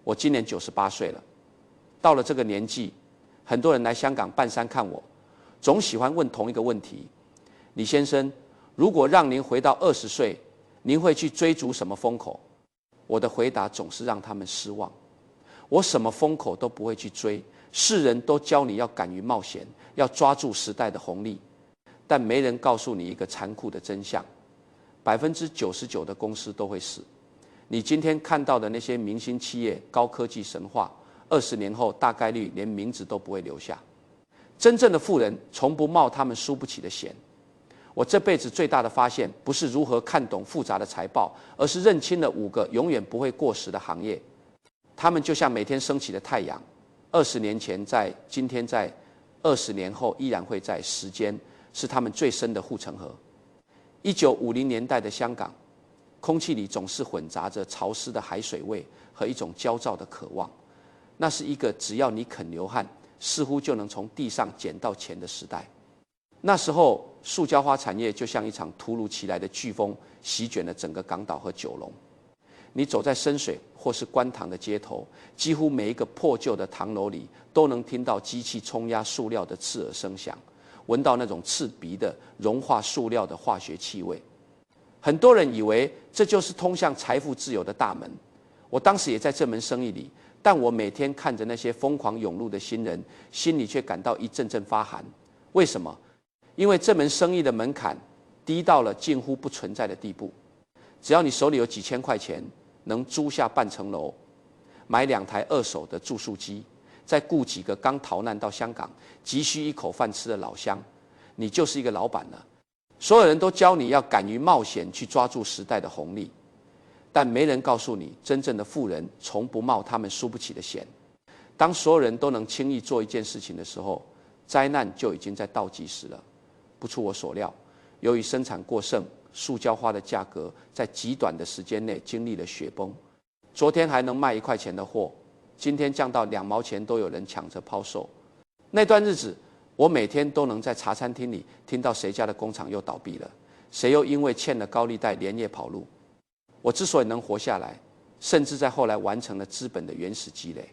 我今年98岁了，到了这个年纪，很多人来香港半山看我，总喜欢问同一个问题：李先生，如果让您回到20岁，您会去追逐什么风口？我的回答总是让他们失望。我什么风口都不会去追，世人都教你要敢于冒险，要抓住时代的红利，但没人告诉你一个残酷的真相：99%的公司都会死。你今天看到的那些明星企业、高科技神话，20年后大概率连名字都不会留下。真正的富人从不冒他们输不起的险。我这辈子最大的发现，不是如何看懂复杂的财报，而是认清了5个永远不会过时的行业。他们就像每天升起的太阳，20年前在，今天在，20年后依然会在。时间是他们最深的护城河。1950年代的香港，空气里总是混杂着潮湿的海水味和一种焦躁的渴望。那是一个只要你肯流汗，似乎就能从地上捡到钱的时代。那时候，塑胶花产业就像一场突如其来的飓风，席卷了整个港岛和九龙。你走在深水或是观塘的街头，几乎每一个破旧的唐楼里，都能听到机器冲压塑料的刺耳声响，闻到那种刺鼻的融化塑料的化学气味。很多人以为这就是通向财富自由的大门。我当时也在这门生意里，但我每天看着那些疯狂涌入的新人，心里却感到一阵阵发寒。为什么？因为这门生意的门槛低到了近乎不存在的地步。只要你手里有几千块钱，能租下半层楼，买2台2手的注塑机，再雇几个刚逃难到香港急需一口饭吃的老乡，你就是一个老板了。所有人都教你要敢于冒险，去抓住时代的红利，但没人告诉你，真正的富人从不冒他们输不起的险。当所有人都能轻易做一件事情的时候，灾难就已经在倒计时了。不出我所料，由于生产过剩，塑胶花的价格在极短的时间内经历了雪崩。昨天还能卖1块钱的货，今天降到2毛钱都有人抢着抛售。那段日子，我每天都能在茶餐厅里听到谁家的工厂又倒闭了，谁又因为欠了高利贷连夜跑路。我之所以能活下来，甚至在后来完成了资本的原始积累，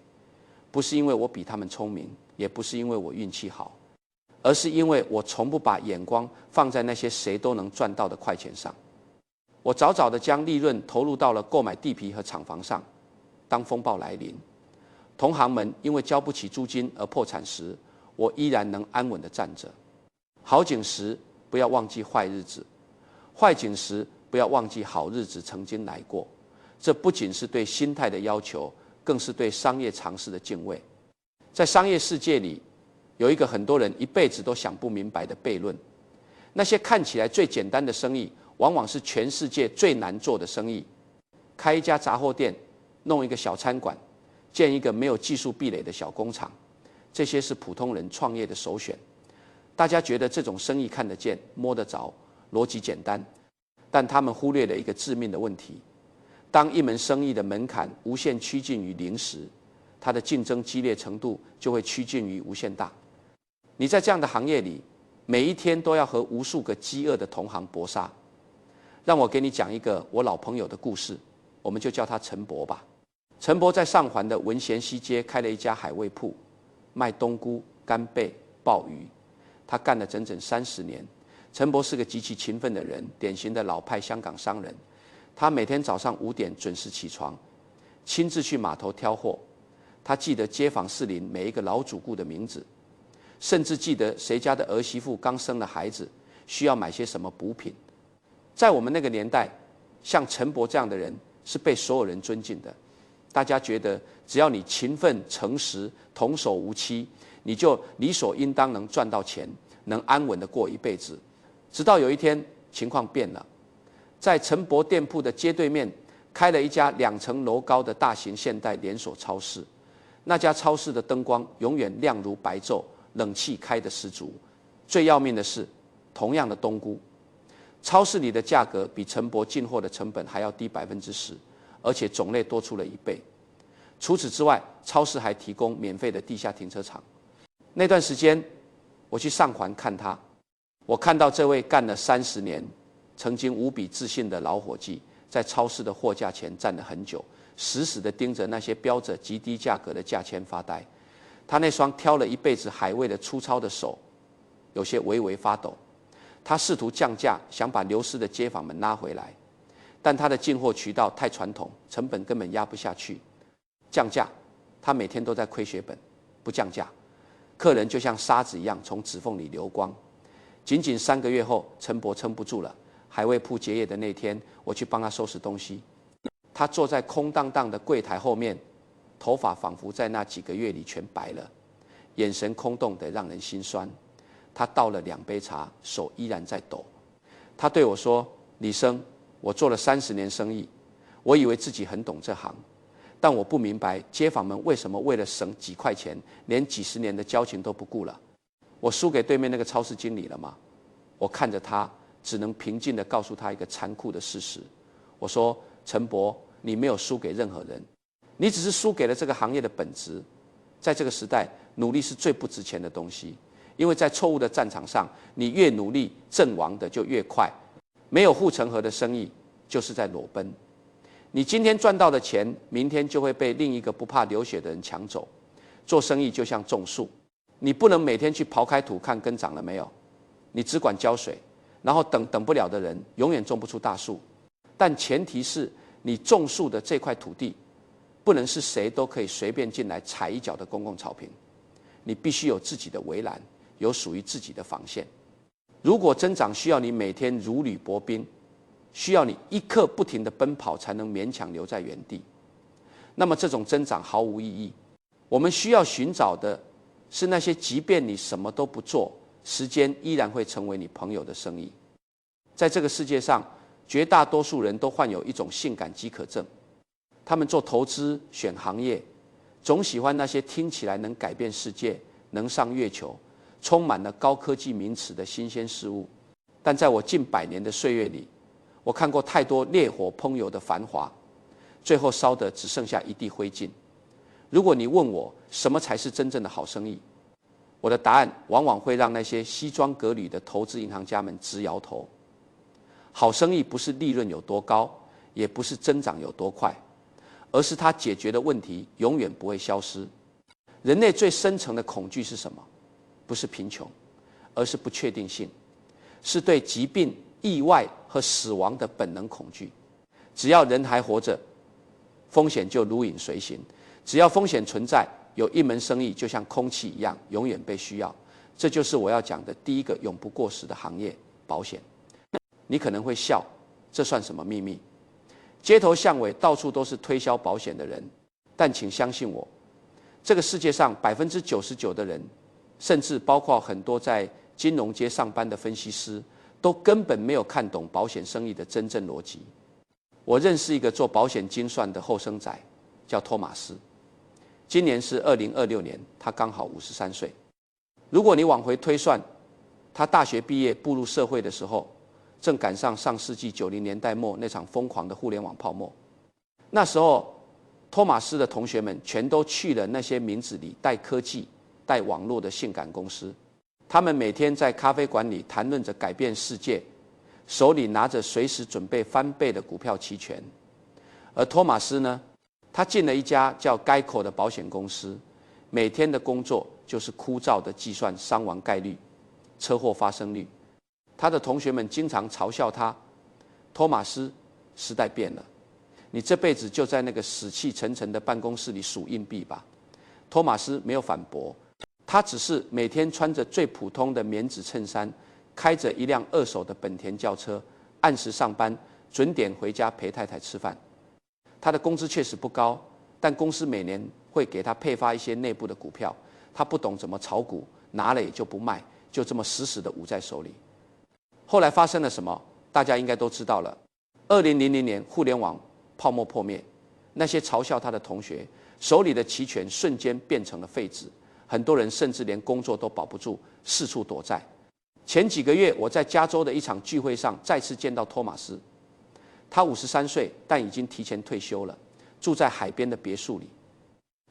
不是因为我比他们聪明，也不是因为我运气好，而是因为我从不把眼光放在那些谁都能赚到的快钱上。我早早地将利润投入到了购买地皮和厂房上。当风暴来临，同行们因为交不起租金而破产时，我依然能安稳地站着。好景时不要忘记坏日子，坏景时不要忘记好日子曾经来过。这不仅是对心态的要求，更是对商业常识的敬畏。在商业世界里，有一个很多人一辈子都想不明白的悖论：那些看起来最简单的生意，往往是全世界最难做的生意。开一家杂货店，弄一个小餐馆，建一个没有技术壁垒的小工厂，这些是普通人创业的首选。大家觉得这种生意看得见、摸得着，逻辑简单，但他们忽略了一个致命的问题：当一门生意的门槛无限趋近于0时，它的竞争激烈程度就会趋近于无限大。你在这样的行业里，每一天都要和无数个饥饿的同行搏杀。让我给你讲一个我老朋友的故事，我们就叫他陈伯吧。陈伯在上环的文贤西街开了一家海味铺，卖冬菇、干贝、鲍鱼。他干了整整30年。陈伯是个极其勤奋的人，典型的老派香港商人。他每天早上5点准时起床，亲自去码头挑货。他记得街坊四邻每一个老主顾的名字，甚至记得谁家的儿媳妇刚生了孩子，需要买些什么补品。在我们那个年代，像陈伯这样的人是被所有人尊敬的。大家觉得只要你勤奋、诚实、童叟无欺，你就理所应当能赚到钱，能安稳地过一辈子。直到有一天，情况变了。在陈伯店铺的街对面，开了一家2层楼高的大型现代连锁超市。那家超市的灯光永远亮如白昼，冷气开得十足。最要命的是，同样的冬菇，超市里的价格比陈伯进货的成本还要低10%，而且种类多出了1倍。除此之外，超市还提供免费的地下停车场。那段时间，我去上环看他，我看到这位干了30年、曾经无比自信的老伙计，在超市的货架前站了很久，死死地盯着那些标着极低价格的价签发呆。他那双挑了一辈子海味的粗糙的手，有些微微发抖。他试图降价，想把流失的街坊们拉回来，但他的进货渠道太传统，成本根本压不下去。降价，他每天都在亏血本；不降价，客人就像沙子一样从指缝里流光。仅仅3个月后，陈伯撑不住了。海味铺结业的那天，我去帮他收拾东西。他坐在空荡荡的柜台后面，头发仿佛在那几个月里全白了，眼神空洞得让人心酸。他倒了2杯茶，手依然在抖。他对我说：“李生，我做了30年生意，我以为自己很懂这行，但我不明白街坊们为什么为了省几块钱，连几十年的交情都不顾了。我输给对面那个超市经理了吗？”我看着他，只能平静地告诉他一个残酷的事实。我说：“陈伯，你没有输给任何人，你只是输给了这个行业的本质。在这个时代，努力是最不值钱的东西。因为在错误的战场上，你越努力，阵亡的就越快。没有护城河的生意，就是在裸奔。你今天赚到的钱，明天就会被另一个不怕流血的人抢走。做生意就像种树，你不能每天去刨开土看根长了没有，你只管浇水，然后等不了的人，永远种不出大树。但前提是你种树的这块土地，不能是谁都可以随便进来踩一脚的公共草坪，你必须有自己的围栏。有属于自己的防线。如果增长需要你每天如履薄冰，需要你一刻不停地奔跑才能勉强留在原地，那么这种增长毫无意义。我们需要寻找的是那些即便你什么都不做，时间依然会成为你朋友的生意。在这个世界上，绝大多数人都患有一种性感饥渴症，他们做投资选行业，总喜欢那些听起来能改变世界、能上月球、充满了高科技名词的新鲜事物。但在我近100年的岁月里，我看过太多烈火烹油的繁华，最后烧得只剩下一地灰烬。如果你问我什么才是真正的好生意，我的答案往往会让那些西装革履的投资银行家们直摇头。好生意不是利润有多高，也不是增长有多快，而是它解决的问题永远不会消失。人类最深层的恐惧是什么？不是贫穷，而是不确定性，是对疾病、意外和死亡的本能恐惧。只要人还活着，风险就如影随形；只要风险存在，有一门生意就像空气一样，永远被需要。这就是我要讲的第一个永不过时的行业——保险。你可能会笑，这算什么秘密？街头巷尾到处都是推销保险的人，但请相信我，这个世界上99%的人，甚至包括很多在金融街上班的分析师，都根本没有看懂保险生意的真正逻辑。我认识一个做保险精算的后生仔，叫托马斯。今年是2026年，他刚好53岁。如果你往回推算，他大学毕业步入社会的时候，正赶上上世纪90年代末那场疯狂的互联网泡沫。那时候，托马斯的同学们全都去了那些名字里带科技、带网络的性感公司，他们每天在咖啡馆里谈论着改变世界，手里拿着随时准备翻倍的股票期权。而托马斯呢，他进了一家叫 Geico 的保险公司，每天的工作就是枯燥的计算伤亡概率、车祸发生率。他的同学们经常嘲笑他：“托马斯，时代变了，你这辈子就在那个死气沉沉的办公室里数硬币吧。”托马斯没有反驳，他只是每天穿着最普通的棉质衬衫，开着一辆2手的本田轿车，按时上班，准点回家陪太太吃饭。他的工资确实不高，但公司每年会给他配发一些内部的股票，他不懂怎么炒股，拿了也就不卖，就这么死死地捂在手里。后来发生了什么？大家应该都知道了。2000年，互联网泡沫破灭，那些嘲笑他的同学手里的期权瞬间变成了废纸，很多人甚至连工作都保不住，四处躲债。前几个月，我在加州的一场聚会上再次见到托马斯，他53岁，但已经提前退休了，住在海边的别墅里。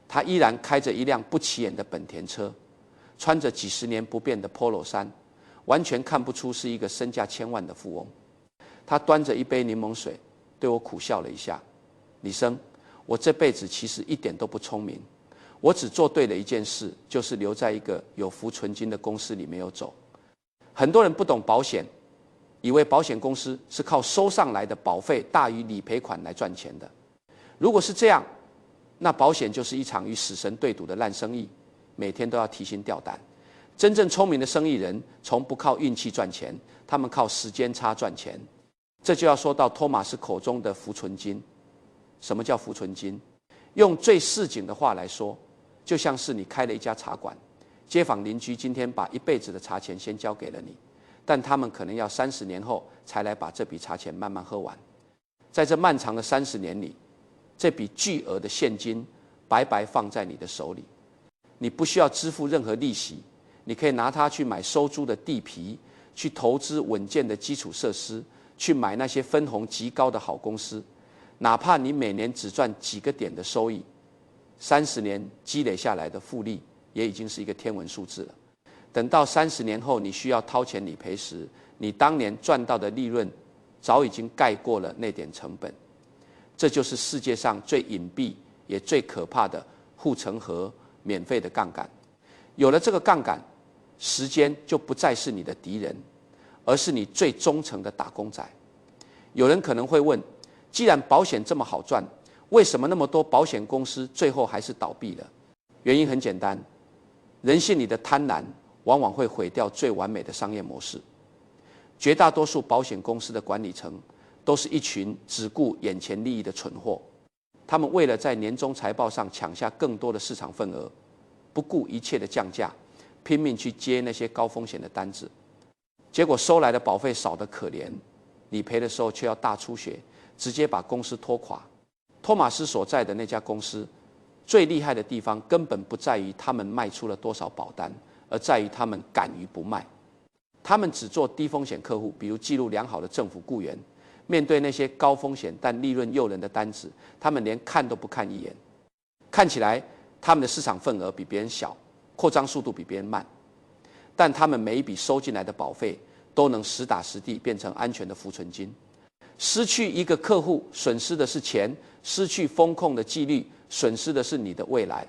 他依然开着一辆不起眼的本田车，穿着几十年不变的 Polo 衫，完全看不出是一个身价千万的富翁。他端着一杯柠檬水，对我苦笑了一下：“李生，我这辈子其实一点都不聪明，我只做对了一件事，就是留在一个有浮存金的公司里没有走。很多人不懂保险，以为保险公司是靠收上来的保费大于理赔款来赚钱的。如果是这样，那保险就是一场与死神对赌的烂生意，每天都要提心吊胆。真正聪明的生意人从不靠运气赚钱，他们靠时间差赚钱。这就要说到托马斯口中的浮存金。什么叫浮存金？用最市井的话来说，就像是你开了一家茶馆，街坊邻居今天把一辈子的茶钱先交给了你，但他们可能要30年后才来把这笔茶钱慢慢喝完。在这漫长的30年里，这笔巨额的现金白白放在你的手里，你不需要支付任何利息，你可以拿它去买收租的地皮，去投资稳健的基础设施，去买那些分红极高的好公司。哪怕你每年只赚几个点的收益，30年积累下来的复利也已经是一个天文数字了。等到30年后你需要掏钱理赔时，你当年赚到的利润早已经盖过了那点成本。这就是世界上最隐蔽也最可怕的护城河，免费的杠杆。有了这个杠杆，时间就不再是你的敌人，而是你最忠诚的打工仔。有人可能会问，既然保险这么好赚，为什么那么多保险公司最后还是倒闭了？原因很简单，人性里的贪婪往往会毁掉最完美的商业模式。绝大多数保险公司的管理层都是一群只顾眼前利益的蠢货，他们为了在年终财报上抢下更多的市场份额，不顾一切的降价，拼命去接那些高风险的单子，结果收来的保费少得可怜，理赔的时候却要大出血，直接把公司拖垮。托马斯所在的那家公司最厉害的地方根本不在于他们卖出了多少保单，而在于他们敢于不卖。他们只做低风险客户，比如记录良好的政府雇员。面对那些高风险但利润诱人的单子，他们连看都不看一眼。看起来他们的市场份额比别人小，扩张速度比别人慢，但他们每一笔收进来的保费都能实打实地变成安全的浮存金。失去一个客户，损失的是钱；失去风控的纪律，损失的是你的未来。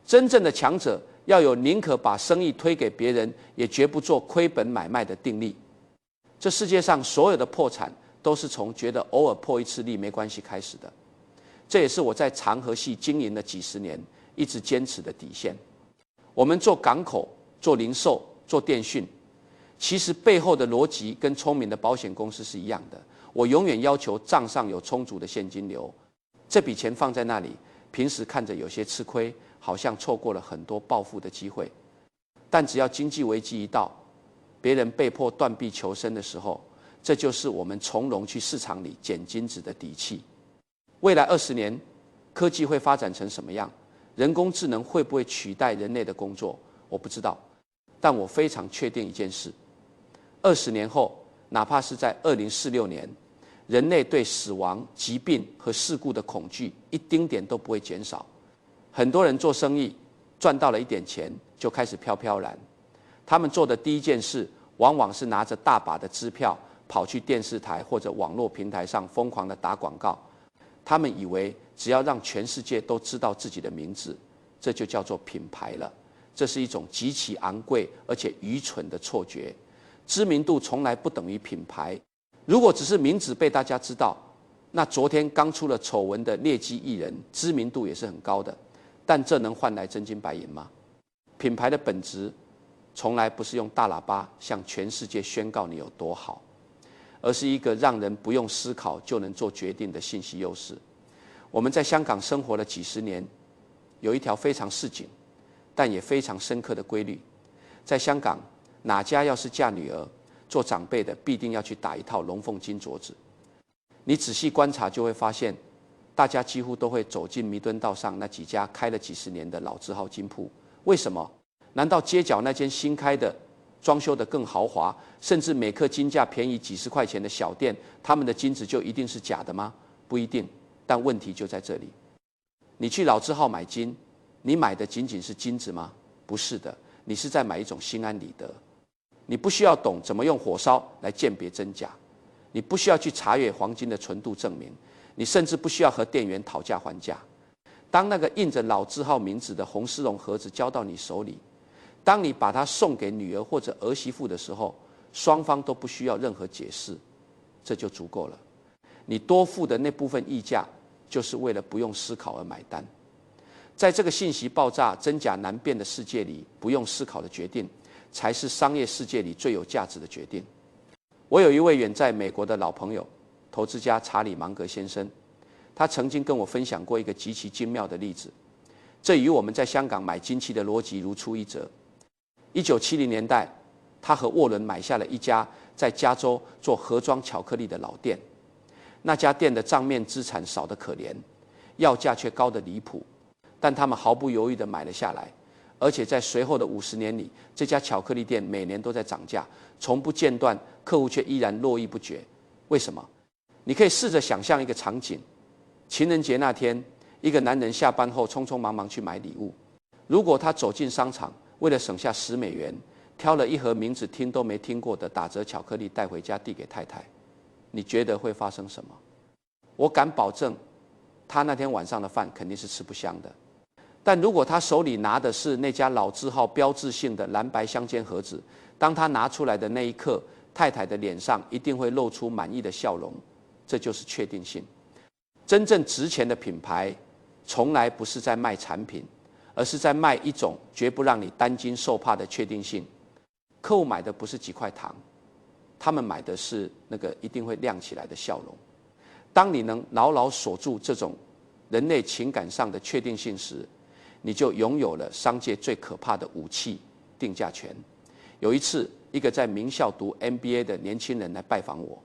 真正的强者要有宁可把生意推给别人，也绝不做亏本买卖的定力。这世界上所有的破产都是从觉得偶尔破一次例没关系开始的。这也是我在长和系经营了几十年一直坚持的底线。我们做港口、做零售、做电讯，其实背后的逻辑跟聪明的保险公司是一样的。我永远要求账上有充足的现金流，这笔钱放在那里，平时看着有些吃亏，好像错过了很多暴富的机会。但只要经济危机一到，别人被迫断臂求生的时候，这就是我们从容去市场里捡金子的底气。未来20年，科技会发展成什么样？人工智能会不会取代人类的工作？我不知道，但我非常确定一件事：20年后，哪怕是在2046年，人类对死亡、疾病和事故的恐惧一丁点都不会减少。很多人做生意赚到了一点钱，就开始飘飘然。他们做的第一件事，往往是拿着大把的支票，跑去电视台或者网络平台上疯狂地打广告。他们以为只要让全世界都知道自己的名字，这就叫做品牌了。这是一种极其昂贵而且愚蠢的错觉。知名度从来不等于品牌。如果只是名字被大家知道，那昨天刚出了丑闻的劣迹艺人知名度也是很高的，但这能换来真金白银吗？品牌的本质从来不是用大喇叭向全世界宣告你有多好，而是一个让人不用思考就能做决定的信息优势。我们在香港生活了几十年，有一条非常市井但也非常深刻的规律：在香港，哪家要是嫁女儿，做长辈的必定要去打一套龙凤金镯子。你仔细观察就会发现，大家几乎都会走进弥敦道上那几家开了几十年的老字号金铺。为什么？难道街角那间新开的、装修得更豪华，甚至每克金价便宜几十块钱的小店，他们的金子就一定是假的吗？不一定。但问题就在这里：你去老字号买金，你买的仅仅是金子吗？不是的，你是在买一种心安理得。你不需要懂怎么用火烧来鉴别真假，你不需要去查阅黄金的纯度证明，你甚至不需要和店员讨价还价。当那个印着老字号名字的红丝绒盒子交到你手里，当你把它送给女儿或者儿媳妇的时候，双方都不需要任何解释，这就足够了。你多付的那部分溢价，就是为了不用思考而买单。在这个信息爆炸、真假难辨的世界里，不用思考的决定，才是商业世界里最有价值的决定。我有一位远在美国的老朋友，投资家查理芒格先生，他曾经跟我分享过一个极其精妙的例子，这与我们在香港买金器的逻辑如出一辙。1970年代，他和沃伦买下了一家在加州做盒装巧克力的老店。那家店的账面资产少得可怜，要价却高得离谱，但他们毫不犹豫地买了下来。而且在随后的50年里，这家巧克力店每年都在涨价，从不间断，客户却依然络绎不绝。为什么？你可以试着想象一个场景：情人节那天，一个男人下班后匆匆忙忙去买礼物。如果他走进商场，为了省下10美元，挑了一盒名字听都没听过的打折巧克力带回家递给太太，你觉得会发生什么？我敢保证，他那天晚上的饭肯定是吃不香的。但如果他手里拿的是那家老字号标志性的蓝白相间盒子，当他拿出来的那一刻，太太的脸上一定会露出满意的笑容。这就是确定性。真正值钱的品牌，从来不是在卖产品，而是在卖一种绝不让你担惊受怕的确定性。客户买的不是几块糖，他们买的是那个一定会亮起来的笑容。当你能牢牢锁住这种人类情感上的确定性时，你就拥有了商界最可怕的武器——定价权。有一次，一个在名校读 MBA 的年轻人来拜访我，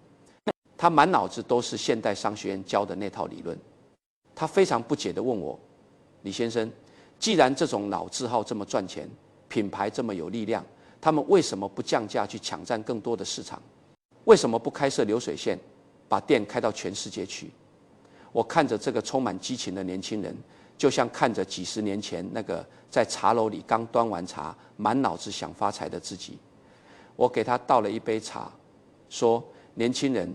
他满脑子都是现代商学院教的那套理论。他非常不解地问我：“李先生，既然这种老字号这么赚钱，品牌这么有力量，他们为什么不降价去抢占更多的市场？为什么不开设流水线，把店开到全世界去？”我看着这个充满激情的年轻人，就像看着几十年前那个在茶楼里刚端完茶、满脑子想发财的自己。我给他倒了一杯茶，说：“年轻人，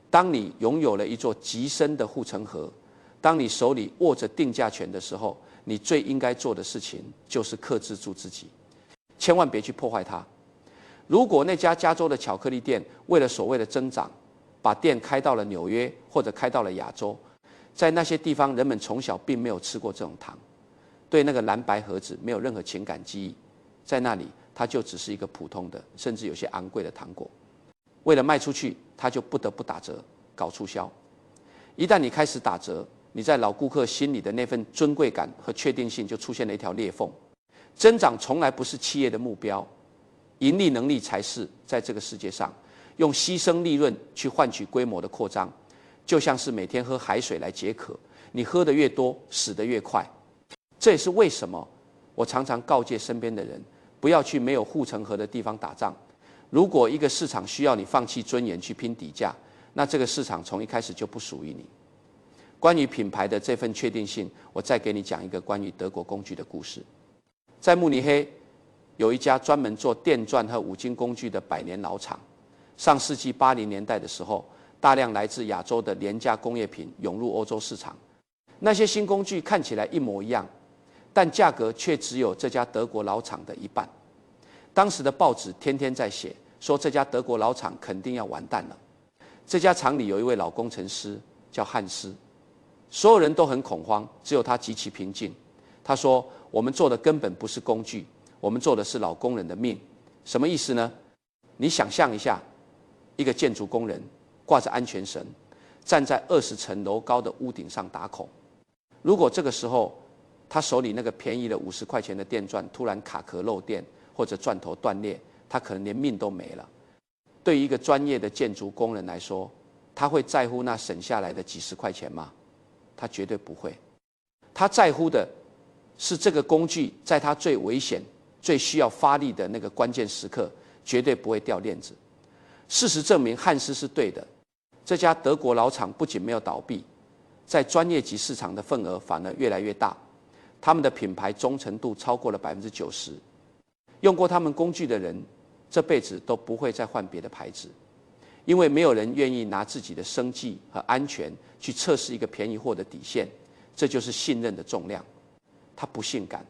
当你拥有了一座极深的护城河，当你手里握着定价权的时候，你最应该做的事情就是克制住自己，千万别去破坏它。如果那家加州的巧克力店为了所谓的增长，把店开到了纽约或者开到了亚洲，在那些地方人们从小并没有吃过这种糖，对那个蓝白盒子没有任何情感记忆，在那里它就只是一个普通的，甚至有些昂贵的糖果。为了卖出去，他就不得不打折，搞促销。一旦你开始打折，你在老顾客心里的那份尊贵感和确定性就出现了一条裂缝。增长从来不是企业的目标，盈利能力才是。在这个世界上，用牺牲利润去换取规模的扩张，就像是每天喝海水来解渴，你喝得越多，死得越快。这也是为什么我常常告诫身边的人，不要去没有护城河的地方打仗。如果一个市场需要你放弃尊严去拼底价，那这个市场从一开始就不属于你。关于品牌的这份确定性，我再给你讲一个关于德国工具的故事。在慕尼黑有一家专门做电钻和五金工具的100年老厂。上世纪80年代的时候，大量来自亚洲的廉价工业品涌入欧洲市场。那些新工具看起来一模一样，但价格却只有这家德国老厂的一半。当时的报纸天天在写，说这家德国老厂肯定要完蛋了。这家厂里有一位老工程师叫汉斯，所有人都很恐慌，只有他极其平静。他说：“我们做的根本不是工具，我们做的是老工人的命。”什么意思呢？你想象一下，一个建筑工人挂着安全绳，站在20层楼高的屋顶上打孔。如果这个时候他手里那个便宜的50块钱的电钻突然卡壳漏电，或者钻头断裂，他可能连命都没了。对于一个专业的建筑工人来说，他会在乎那省下来的几十块钱吗？他绝对不会。他在乎的是这个工具在他最危险、最需要发力的那个关键时刻，绝对不会掉链子。事实证明，汉斯是对的。这家德国老厂不仅没有倒闭，在专业级市场的份额反而越来越大。他们的品牌忠诚度超过了90%。用过他们工具的人，这辈子都不会再换别的牌子，因为没有人愿意拿自己的生计和安全去测试一个便宜货的底线。这就是信任的重量。它不性感，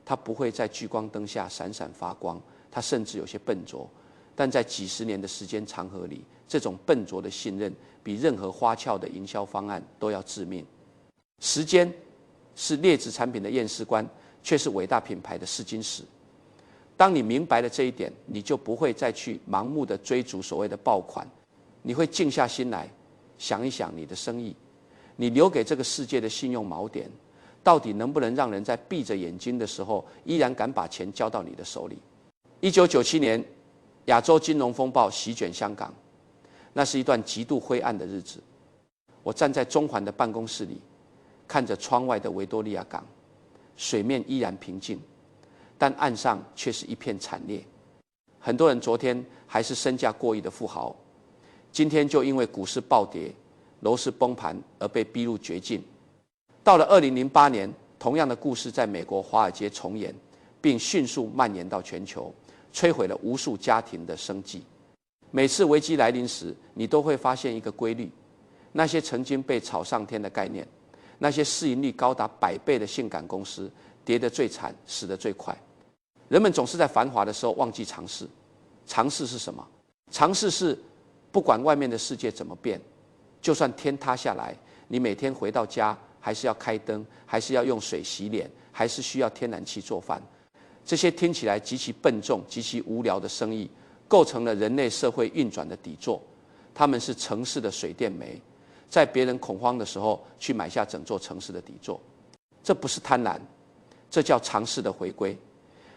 它不会在聚光灯下闪闪发光，它甚至有些笨拙，但在几十年的时间长河里，这种笨拙的信任比任何花俏的营销方案都要致命。时间是劣质产品的验尸官，却是伟大品牌的试金石。当你明白了这一点，你就不会再去盲目的追逐所谓的爆款，你会静下心来想一想你的生意，你留给这个世界的信用锚点，到底能不能让人在闭着眼睛的时候依然敢把钱交到你的手里？1997年，亚洲金融风暴席卷香港，那是一段极度灰暗的日子。我站在中环的办公室里，看着窗外的维多利亚港，水面依然平静，但岸上却是一片惨烈。很多人昨天还是身价过亿的富豪，今天就因为股市暴跌、楼市崩盘而被逼入绝境。到了2008年，同样的故事在美国华尔街重演，并迅速蔓延到全球，摧毁了无数家庭的生计。每次危机来临时，你都会发现一个规律：那些曾经被炒上天的概念，那些市盈率高达100倍的性感公司，跌得最惨，死得最快。人们总是在繁华的时候忘记尝试。尝试是什么？尝试是不管外面的世界怎么变，就算天塌下来，你每天回到家还是要开灯，还是要用水洗脸，还是需要天然气做饭。这些听起来极其笨重、极其无聊的生意，构成了人类社会运转的底座。他们是城市的水电煤，在别人恐慌的时候去买下整座城市的底座。这不是贪婪，这叫尝试的回归。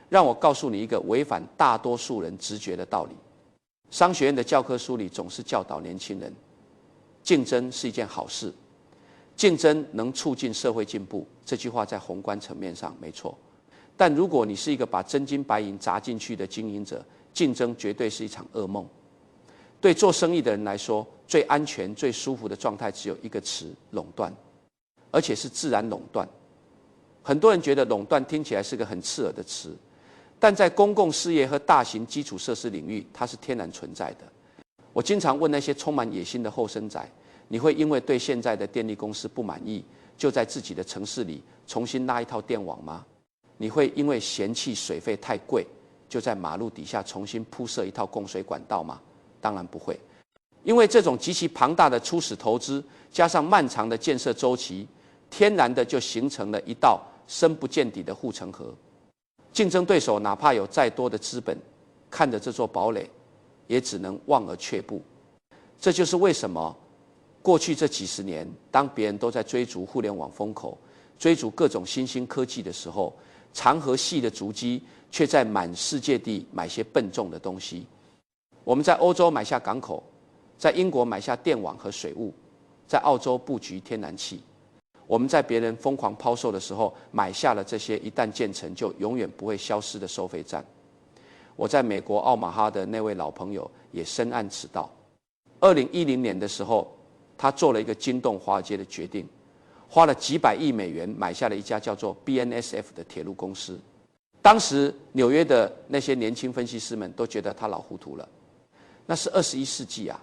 让我告诉你一个违反大多数人直觉的道理。商学院的教科书里总是教导年轻人，竞争是一件好事，竞争能促进社会进步。这句话在宏观层面上没错，但如果你是一个把真金白银砸进去的经营者，竞争绝对是一场噩梦。对做生意的人来说，最安全、最舒服的状态只有一个词：垄断，而且是自然垄断。很多人觉得垄断听起来是个很刺耳的词，但在公共事业和大型基础设施领域，它是天然存在的。我经常问那些充满野心的后生仔，你会因为对现在的电力公司不满意，就在自己的城市里重新拉一套电网吗？你会因为嫌弃水费太贵，就在马路底下重新铺设一套供水管道吗？当然不会。因为这种极其庞大的初始投资，加上漫长的建设周期，天然的就形成了一道深不见底的护城河。竞争对手哪怕有再多的资本，看着这座堡垒，也只能望而却步。这就是为什么过去这几十年，当别人都在追逐互联网风口，追逐各种新兴科技的时候，长河系的足迹却在满世界地买些笨重的东西。我们在欧洲买下港口，在英国买下电网和水务，在澳洲布局天然气。我们在别人疯狂抛售的时候，买下了这些一旦建成就永远不会消失的收费站。我在美国奥马哈的那位老朋友也深谙此道。2010年的时候，他做了一个惊动华尔街的决定，花了几百亿美元买下了一家叫做 BNSF 的铁路公司。当时纽约的那些年轻分析师们都觉得他老糊涂了。那是21世纪啊，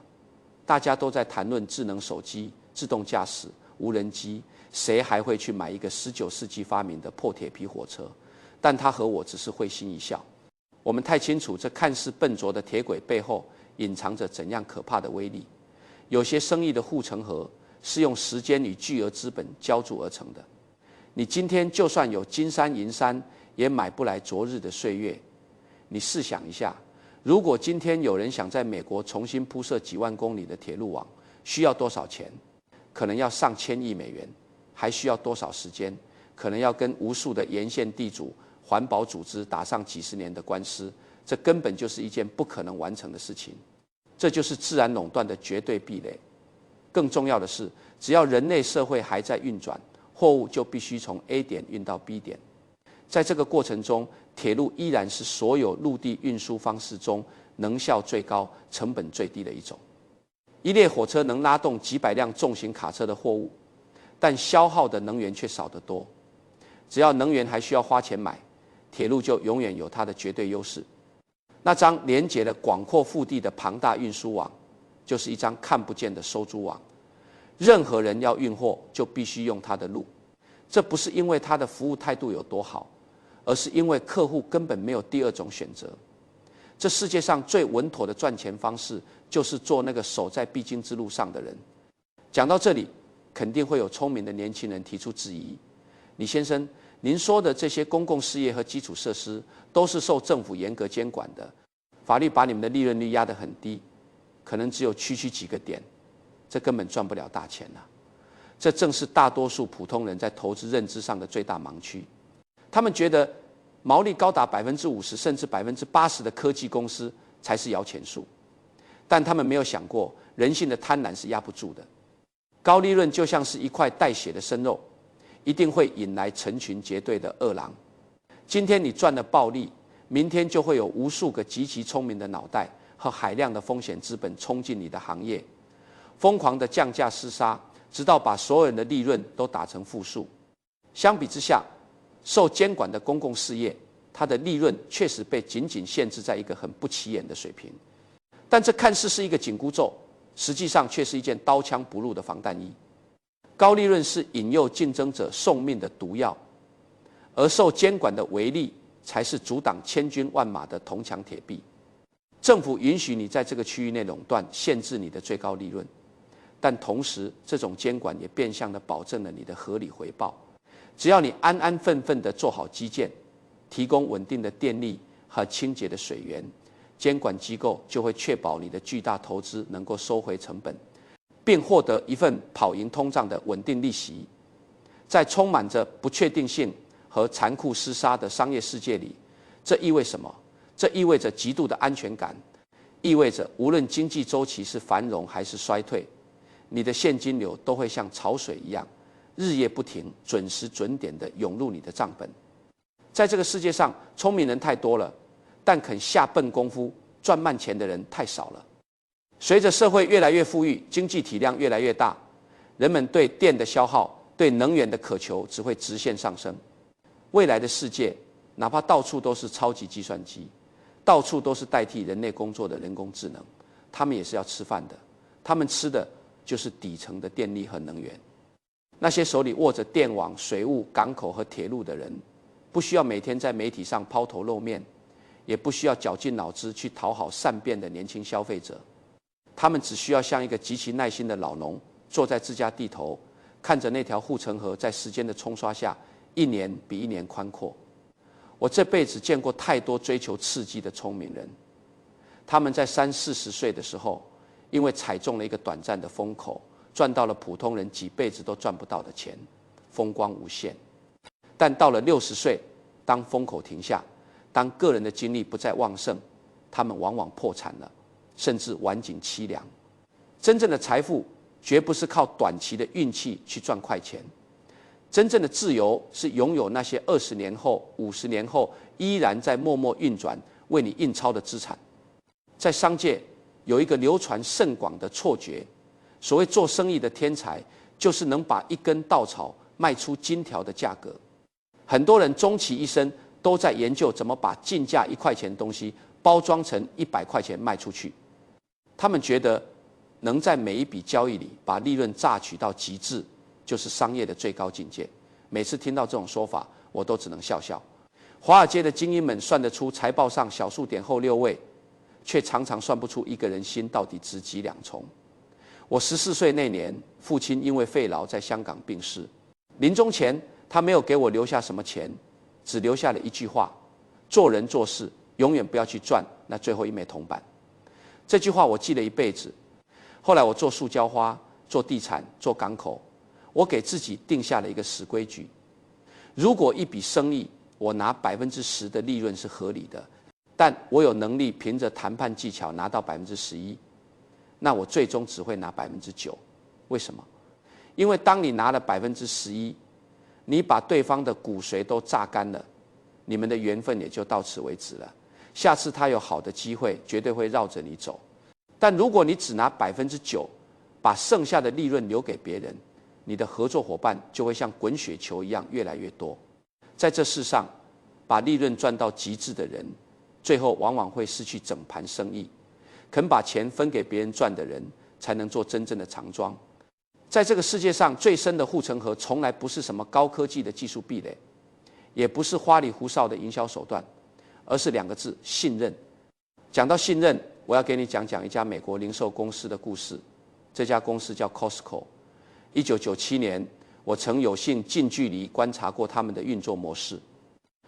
大家都在谈论智能手机、自动驾驶、无人机，谁还会去买一个19世纪发明的破铁皮火车？但他和我只是会心一笑。我们太清楚这看似笨拙的铁轨背后隐藏着怎样可怕的威力。有些生意的护城河是用时间与巨额资本浇筑而成的。你今天就算有金山银山，也买不来昨日的岁月。你试想一下，如果今天有人想在美国重新铺设几万公里的铁路网，需要多少钱？可能要上千亿美元。还需要多少时间？可能要跟无数的沿线地主、环保组织打上几十年的官司，这根本就是一件不可能完成的事情。这就是自然垄断的绝对壁垒。更重要的是，只要人类社会还在运转，货物就必须从 A 点运到 B 点。在这个过程中，铁路依然是所有陆地运输方式中能效最高、成本最低的一种。一列火车能拉动几百辆重型卡车的货物，但消耗的能源却少得多。只要能源还需要花钱买，铁路就永远有它的绝对优势。那张连接了广阔腹地的庞大运输网，就是一张看不见的收租网。任何人要运货，就必须用它的路。这不是因为他的服务态度有多好，而是因为客户根本没有第二种选择。这世界上最稳妥的赚钱方式，就是做那个守在必经之路上的人。讲到这里，肯定会有聪明的年轻人提出质疑：李先生，您说的这些公共事业和基础设施都是受政府严格监管的，法律把你们的利润率压得很低，可能只有区几个点，这根本赚不了大钱啊。这正是大多数普通人在投资认知上的最大盲区。他们觉得毛利高达50%甚至80%的科技公司才是摇钱树，但他们没有想过，人性的贪婪是压不住的。高利润就像是一块带血的生肉，一定会引来成群结队的饿狼。今天你赚了暴利，明天就会有无数个极其聪明的脑袋和海量的风险资本冲进你的行业，疯狂的降价厮杀，直到把所有人的利润都打成负数。相比之下，受监管的公共事业，它的利润确实被紧紧限制在一个很不起眼的水平。但这看似是一个紧箍咒，实际上却是一件刀枪不入的防弹衣。高利润是引诱竞争者送命的毒药，而受监管的微利才是阻挡千军万马的铜墙铁壁。政府允许你在这个区域内垄断，限制你的最高利润，但同时这种监管也变相地保证了你的合理回报。只要你安安分分地做好基建，提供稳定的电力和清洁的水源，监管机构就会确保你的巨大投资能够收回成本，并获得一份跑赢通胀的稳定利息。在充满着不确定性和残酷厮杀的商业世界里，这意味什么？这意味着极度的安全感，意味着无论经济周期是繁荣还是衰退，你的现金流都会像潮水一样，日夜不停、准时准点地涌入你的账本。在这个世界上，聪明人太多了，但肯下笨功夫赚慢钱的人太少了。随着社会越来越富裕，经济体量越来越大，人们对电的消耗、对能源的渴求只会直线上升。未来的世界，哪怕到处都是超级计算机，到处都是代替人类工作的人工智能，他们也是要吃饭的，他们吃的就是底层的电力和能源。那些手里握着电网、水务、港口和铁路的人，不需要每天在媒体上抛头露面，也不需要绞尽脑汁去讨好善变的年轻消费者。他们只需要像一个极其耐心的老农，坐在自家地头，看着那条护城河在时间的冲刷下，一年比一年宽阔。我这辈子见过太多追求刺激的聪明人，他们在30、40岁的时候，因为踩中了一个短暂的风口，赚到了普通人几辈子都赚不到的钱，风光无限。但到了60岁，当风口停下，当个人的精力不再旺盛，他们往往破产了，甚至晚景凄凉。真正的财富绝不是靠短期的运气去赚快钱，真正的自由是拥有那些20年后、50年后依然在默默运转、为你印钞的资产。在商界有一个流传甚广的错觉，所谓做生意的天才，就是能把一根稻草卖出金条的价格。很多人终其一生都在研究怎么把进价1块钱的东西包装成100块钱卖出去。他们觉得能在每一笔交易里把利润榨取到极致，就是商业的最高境界。每次听到这种说法，我都只能笑笑。华尔街的精英们算得出财报上小数点后6位，却常常算不出一个人心到底值几两重。我14岁那年，父亲因为肺痨在香港病逝，临终前他没有给我留下什么钱，只留下了一句话：做人做事永远不要去赚那最后一枚铜板。这句话我记了一辈子。后来我做塑胶花、做地产、做港口，我给自己定下了一个死规矩：如果一笔生意我拿10%的利润是合理的，但我有能力凭着谈判技巧拿到11%，那我最终只会拿9%。为什么？因为当你拿了11%，你把对方的骨髓都榨干了，你们的缘分也就到此为止了。下次他有好的机会，绝对会绕着你走。但如果你只拿9%，把剩下的利润留给别人，你的合作伙伴就会像滚雪球一样越来越多。在这世上，把利润赚到极致的人，最后往往会失去整盘生意。肯把钱分给别人赚的人，才能做真正的长庄。在这个世界上最深的护城河，从来不是什么高科技的技术壁垒，也不是花里胡哨的营销手段，而是2个字：信任。讲到信任，我要给你讲讲一家美国零售公司的故事。这家公司叫 Costco。1997年，我曾有幸近距离观察过他们的运作模式。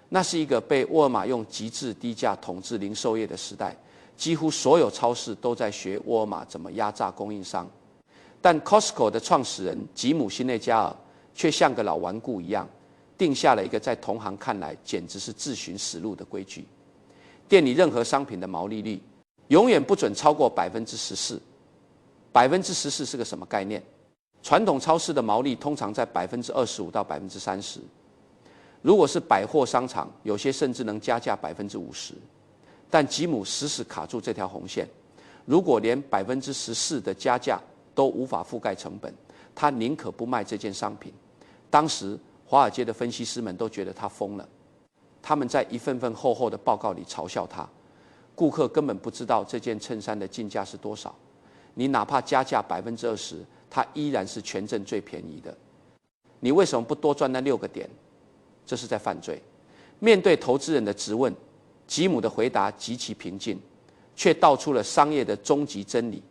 那是一个被沃尔玛用极致低价统治零售业的时代，几乎所有超市都在学沃尔玛怎么压榨供应商。但 Costco 的创始人吉姆·辛内加尔却像个老顽固一样，定下了一个在同行看来简直是自寻死路的规矩：店里任何商品的毛利率永远不准超过14%。14%是个什么概念？传统超市的毛利通常在25%到30%，如果是百货商场，有些甚至能加价50%。但吉姆死死卡住这条红线，如果连14%的加价都无法覆盖成本，他宁可不卖这件商品。当时华尔街的分析师们都觉得他疯了，他们在一份份厚厚的报告里嘲笑他：顾客根本不知道这件衬衫的进价是多少，你哪怕加价20%，它依然是全镇最便宜的。你为什么不多赚那6个点？这是在犯罪。面对投资人的质问，吉姆的回答极其平静，却道出了商业的终极真理：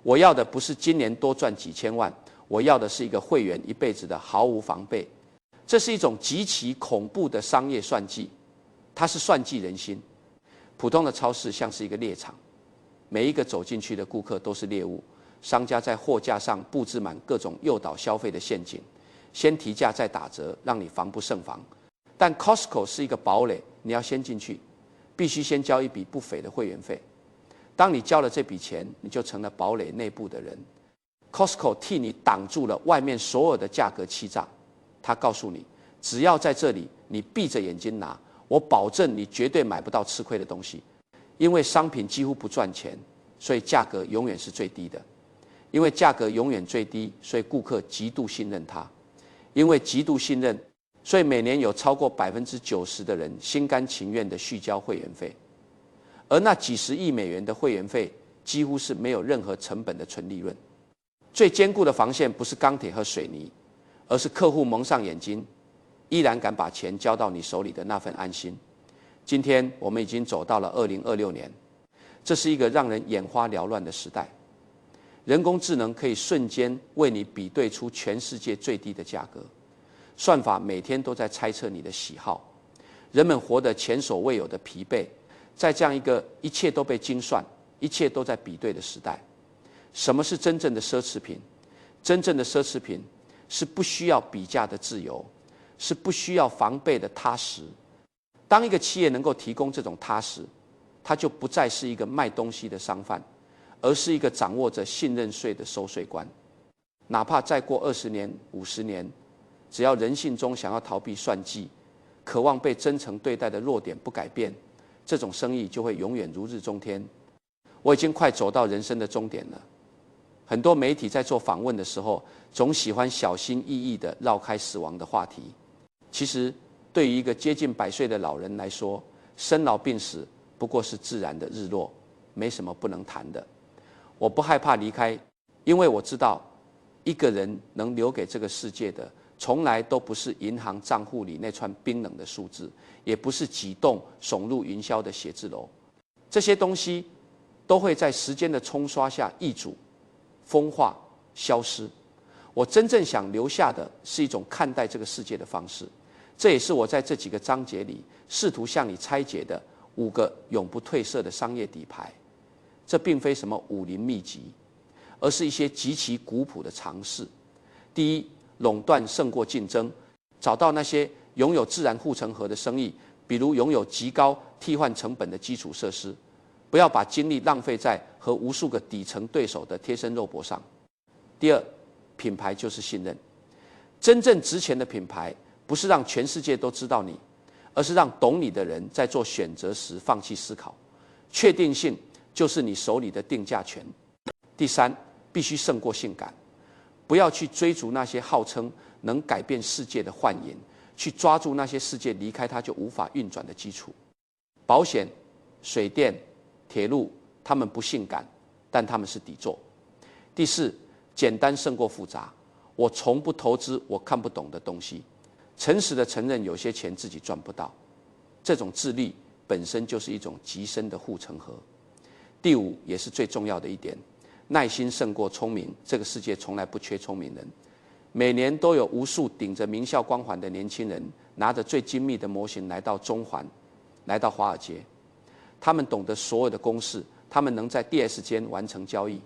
我要的不是今年多赚几千万，我要的是一个会员一辈子的毫无防备。这是一种极其恐怖的商业算计，它是算计人心。普通的超市像是一个猎场，每一个走进去的顾客都是猎物。商家在货架上布置满各种诱导消费的陷阱，先提价再打折，让你防不胜防。但 Costco 是一个堡垒，你要先进去，必须先交一笔不菲的会员费。当你交了这笔钱，你就成了堡垒内部的人。Costco 替你挡住了外面所有的价格欺诈。他告诉你，只要在这里，你闭着眼睛拿，我保证你绝对买不到吃亏的东西。因为商品几乎不赚钱，所以价格永远是最低的。因为价格永远最低，所以顾客极度信任它。因为极度信任，所以每年有超过90%的人心甘情愿地续交会员费。而那几十亿美元的会员费几乎是没有任何成本的纯利润。最坚固的防线不是钢铁和水泥，而是客户蒙上眼睛，依然敢把钱交到你手里的那份安心。今天我们已经走到了2026年，这是一个让人眼花缭乱的时代。人工智能可以瞬间为你比对出全世界最低的价格，算法每天都在猜测你的喜好，人们活得前所未有的疲惫。在这样一个一切都被精算、一切都在比对的时代，什么是真正的奢侈品？真正的奢侈品是不需要比价的自由，是不需要防备的踏实。当一个企业能够提供这种踏实，它就不再是一个卖东西的商贩，而是一个掌握着信任税的收税官。哪怕再过20年、50年，只要人性中想要逃避算计、渴望被真诚对待的弱点不改变，这种生意就会永远如日中天。我已经快走到人生的终点了。很多媒体在做访问的时候，总喜欢小心翼翼地绕开死亡的话题。其实，对于一个接近100岁的老人来说，生老病死不过是自然的日落，没什么不能谈的。我不害怕离开，因为我知道，一个人能留给这个世界的，从来都不是银行账户里那串冰冷的数字，也不是几栋耸入云霄的写字楼。这些东西都会在时间的冲刷下易主、风化、消失。我真正想留下的是一种看待这个世界的方式。这也是我在这几个章节里试图向你拆解的5个永不褪色的商业底牌。这并非什么武林秘籍，而是一些极其古朴的尝试。第一，垄断胜过竞争，找到那些拥有自然护城河的生意，比如拥有极高替换成本的基础设施，不要把精力浪费在和无数个底层对手的贴身肉搏上。第二，品牌就是信任。真正值钱的品牌，不是让全世界都知道你，而是让懂你的人在做选择时放弃思考。确定性就是你手里的定价权。第三，必须胜过性感，不要去追逐那些号称能改变世界的幻影，去抓住那些世界离开它就无法运转的基础。保险、水电、铁路，他们不性感，但他们是底座。第四，简单胜过复杂。我从不投资我看不懂的东西，诚实的承认有些钱自己赚不到，这种自律本身就是一种极深的护城河。第五，也是最重要的一点，耐心胜过聪明。这个世界从来不缺聪明人，每年都有无数顶着名校光环的年轻人，拿着最精密的模型来到中环，来到华尔街。他们懂得所有的公式，他们能在第一时间完成交易，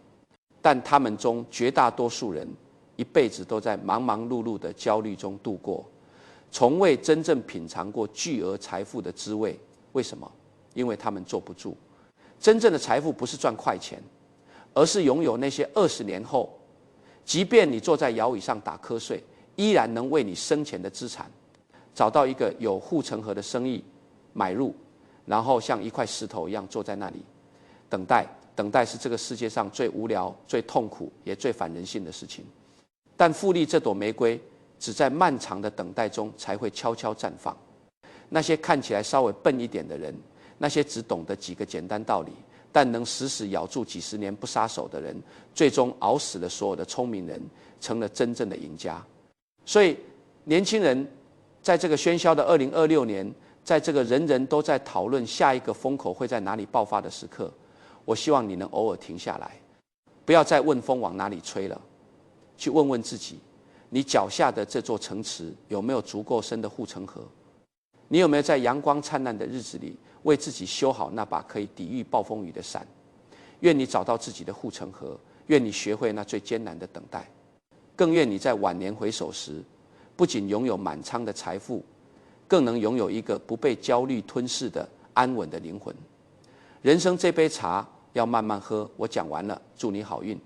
但他们中绝大多数人一辈子都在忙忙碌碌的焦虑中度过，从未真正品尝过巨额财富的滋味。为什么？因为他们坐不住。真正的财富不是赚快钱，而是拥有那些20年后，即便你坐在摇椅上打瞌睡，依然能为你生钱的资产。找到一个有护城河的生意，买入，然后像一块石头一样坐在那里，等待。等待是这个世界上最无聊、最痛苦也最反人性的事情。但复利这朵玫瑰，只在漫长的等待中才会悄悄绽放。那些看起来稍微笨一点的人，那些只懂得几个简单道理，但能死死咬住几十年不撒手的人，最终熬死了所有的聪明人，成了真正的赢家。所以，年轻人在这个喧嚣的2026年，在这个人人都在讨论下一个风口会在哪里爆发的时刻，我希望你能偶尔停下来，不要再问风往哪里吹了，去问问自己，你脚下的这座城池有没有足够深的护城河？你有没有在阳光灿烂的日子里为自己修好那把可以抵御暴风雨的伞？愿你找到自己的护城河，愿你学会那最艰难的等待，更愿你在晚年回首时，不仅拥有满仓的财富，更能拥有一个不被焦虑吞噬的安稳的灵魂。人生这杯茶要慢慢喝。我讲完了，祝你好运。